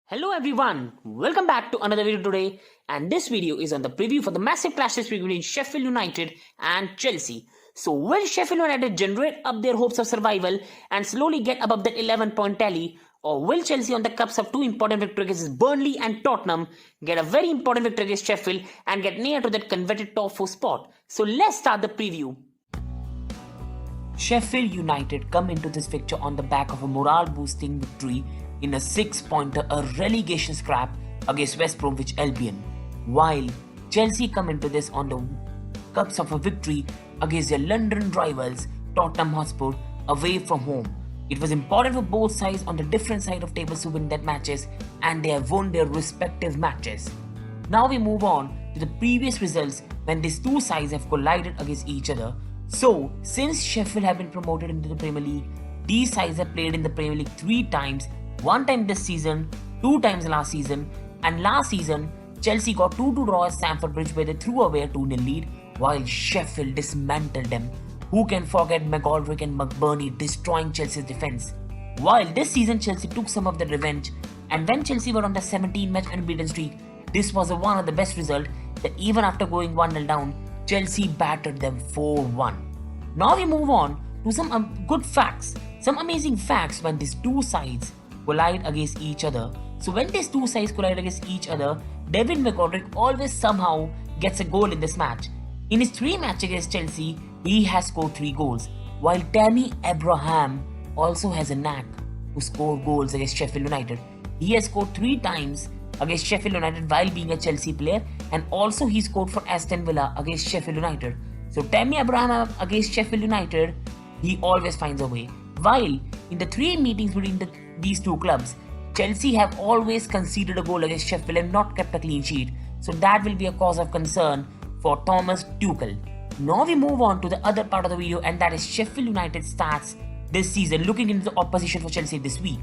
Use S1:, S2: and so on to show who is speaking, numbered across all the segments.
S1: Hello everyone, welcome back to another video today, and this video is on the preview for the massive clash this week between Sheffield United and Chelsea. So will Sheffield United generate up their hopes of survival and slowly get above that 11-point tally, or will Chelsea on the cups of two important victories against Burnley and Tottenham get a very important victory against Sheffield and get near to that coveted top 4 spot? So let's start the preview. Sheffield United come into this fixture on the back of a morale-boosting victory in a 6-pointer, a relegation scrap against West Bromwich Albion, while Chelsea come into this on the cups of a victory against their London rivals Tottenham Hotspur away from home. It was important for both sides on the different side of tables to win their matches, and they have won their respective matches. Now we move on to the previous results when these two sides have collided against each other. So, since Sheffield have been promoted into the Premier League, these sides have played in the Premier League 3 times, 1 time this season, 2 times last season, and last season, Chelsea got 2-2 draw at Stamford Bridge where they threw away a 2-0 lead, while Sheffield dismantled them. Who can forget McGoldrick and McBurney destroying Chelsea's defence? While this season Chelsea took some of the revenge, and when Chelsea were on the 17-match unbeaten streak, this was one of the best results that even after going 1-0 down, Chelsea battered them 4-1. Now we move on to some good facts, some amazing facts when these two sides collide against each other. So when these two sides collide against each other, David McGoldrick always somehow gets a goal in this match. In his 3 matches against Chelsea, he has scored 3 goals, while Tammy Abraham also has a knack to score goals against Sheffield United. He has scored 3 times against Sheffield United while being a Chelsea player, and also he scored for Aston Villa against Sheffield United. So Tammy Abraham against Sheffield United, he always finds a way. While in the 3 meetings between these two clubs, Chelsea have always conceded a goal against Sheffield and not kept a clean sheet. So that will be a cause of concern for Thomas Tuchel. Now we move on to the other part of the video, and that is Sheffield United stats this season, looking into the opposition for Chelsea this week.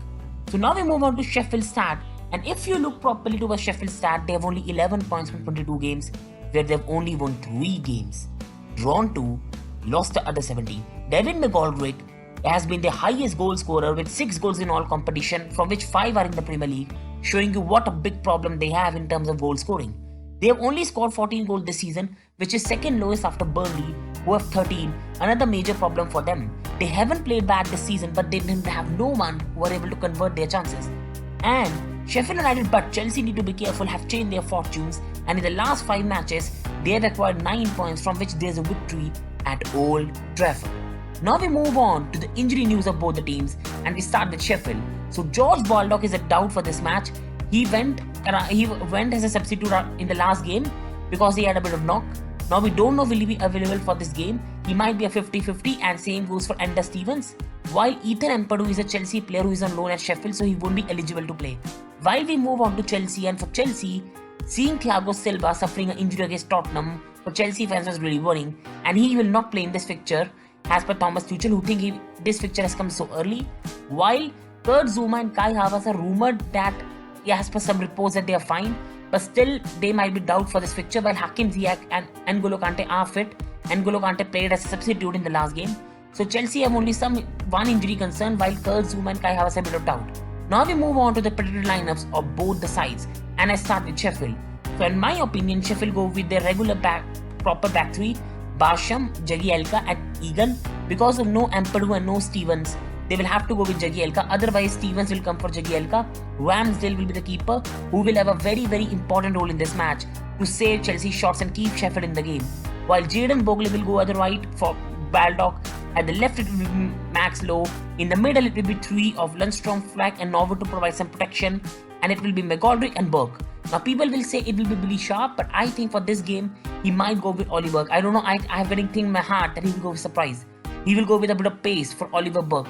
S1: So now we move on to Sheffield stat, and if you look properly to a Sheffield stat, they have only 11 points from 22 games, where they have only won 3 games, drawn 2, lost the other 17. David McGoldrick has been the highest goal scorer with 6 goals in all competition, from which 5 are in the Premier League, showing you what a big problem they have in terms of goal scoring. They have only scored 14 goals this season, which is second lowest after Burnley, who have 13, another major problem for them. They haven't played bad this season, but they didn't have no one who were able to convert their chances. And Sheffield United but Chelsea need to be careful, have changed their fortunes, and in the last 5 matches, they have acquired 9 points, from which there is a victory at Old Trafford. Now we move on to the injury news of both the teams, and we start with Sheffield. So George Baldock is a doubt for this match. He went as a substitute in the last game because he had a bit of knock. Now we don't know will he be available for this game. He might be a 50-50, and same goes for Enda Stevens. While Ethan Ampadu is a Chelsea player who is on loan at Sheffield, so he won't be eligible to play. While we move on to Chelsea, and for Chelsea, seeing Thiago Silva suffering an injury against Tottenham for Chelsea fans was really worrying, and he will not play in this fixture as per Thomas Tuchel, who think this fixture has come so early. While Kurt Zouma and Kai Havertz are rumoured that, as per some reports, that they are fine, but still they might be doubt for this fixture, while Hakim Ziyech and N'Golo Kante are fit. N'Golo Kante played as a substitute in the last game. So Chelsea have only one injury concern, while Kurt Zouma and Kai Havertz have a bit of doubt. Now we move on to the predicted lineups of both the sides, and I start with Sheffield. So in my opinion, Sheffield go with their regular proper back 3, Barsham, Jagielka and Egan. Because of no Ampadu and no Stevens, they will have to go with Jagielka. Otherwise, Stevens will come for Jagielka. Ramsdale will be the keeper, who will have a very, very important role in this match to save Chelsea shots and keep Sheffield in the game. While Jayden Bogle will go at the right for Baldock. At the left it will be Max Lowe. In the middle it will be 3 of Lundstrom, Flack and Norwood to provide some protection. And it will be McGoldrick and Burke. Now people will say it will be Billy Sharp, but I think for this game he might go with Ollie Burke. I don't know, I have a thing in my heart that he will go with surprise. He will go with a bit of pace for Oliver Burke,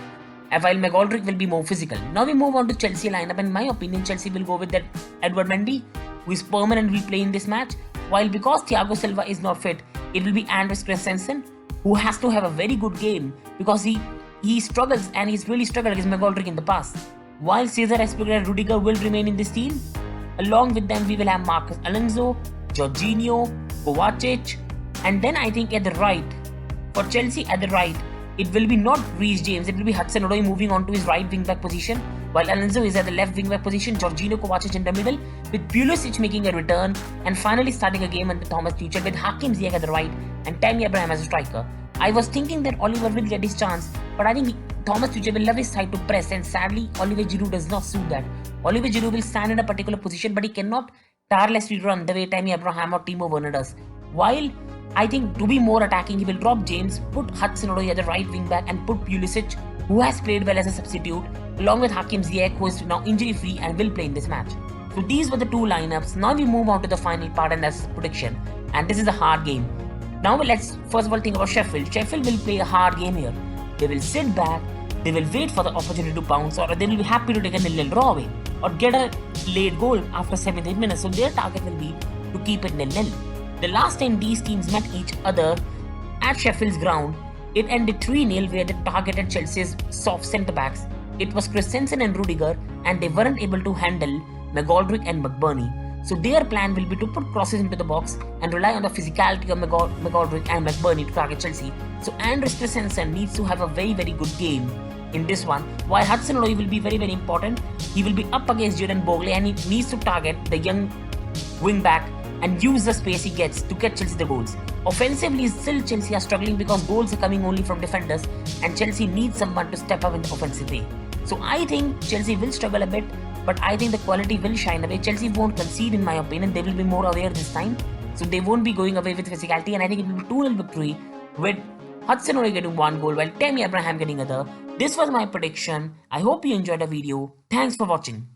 S1: while McGoldrick will be more physical. Now we move on to Chelsea lineup, and in my opinion Chelsea will go with that Edward Mendy, who is permanent, will play in this match. While because Thiago Silva is not fit, it will be Andres Christensen, who has to have a very good game because he struggles, and he's really struggled against McGoldrick in the past. While Cesar Azpilicueta and Rudiger will remain in this team, along with them we will have Marcos Alonso, Jorginho, Kovacic, and then I think at the right, for Chelsea at the right, it will be not Reece James, it will be Hudson-Odoi moving on to his right wing back position, while Alonso is at the left wing back position, Jorginho Kovacic in the middle, with Pulisic making a return, and finally starting a game under Thomas Tuchel with Hakim Ziyech at the right and Tammy Abraham as a striker. I was thinking that Oliver will get his chance, but I think Thomas Tuchel will love his side to press, and sadly, Oliver Giroud does not suit that. Oliver Giroud will stand in a particular position, but he cannot tirelessly run the way Tammy Abraham or Timo Werner does. While I think to be more attacking, he will drop James, put Hudson-Odoi at the right wing back, and put Pulisic, who has played well as a substitute, along with Hakim Ziyech, who is now injury-free and will play in this match. So these were the two lineups. Now we move on to the final part, and that's prediction. And this is a hard game. Now let's first of all think about Sheffield. Sheffield will play a hard game here. They will sit back, they will wait for the opportunity to bounce, or they will be happy to take a 0-0 draw away or get a late goal after 78 minutes. So their target will be to keep it 0-0. The last time these teams met each other at Sheffield's ground, it ended 3-0 where they targeted Chelsea's soft centre-backs. It was Christensen and Rudiger, and they weren't able to handle McGoldrick and McBurney. So their plan will be to put crosses into the box and rely on the physicality of McGoldrick and McBurney to target Chelsea. So Andreas Christensen needs to have a very good game in this one, while Hudson-Odoi will be very important. He will be up against Jurgen Bogle, and he needs to target the young wing-back and use the space he gets to get Chelsea the goals. Offensively, still Chelsea are struggling because goals are coming only from defenders, and Chelsea needs someone to step up in the offensive way. So I think Chelsea will struggle a bit, but I think the quality will shine away. Chelsea won't concede, in my opinion. They will be more aware this time, so they won't be going away with physicality, and I think it will be 2-0 victory with Hudson-Odoi getting 1 goal while Tammy Abraham getting other. This was my prediction. I hope you enjoyed the video. Thanks for watching.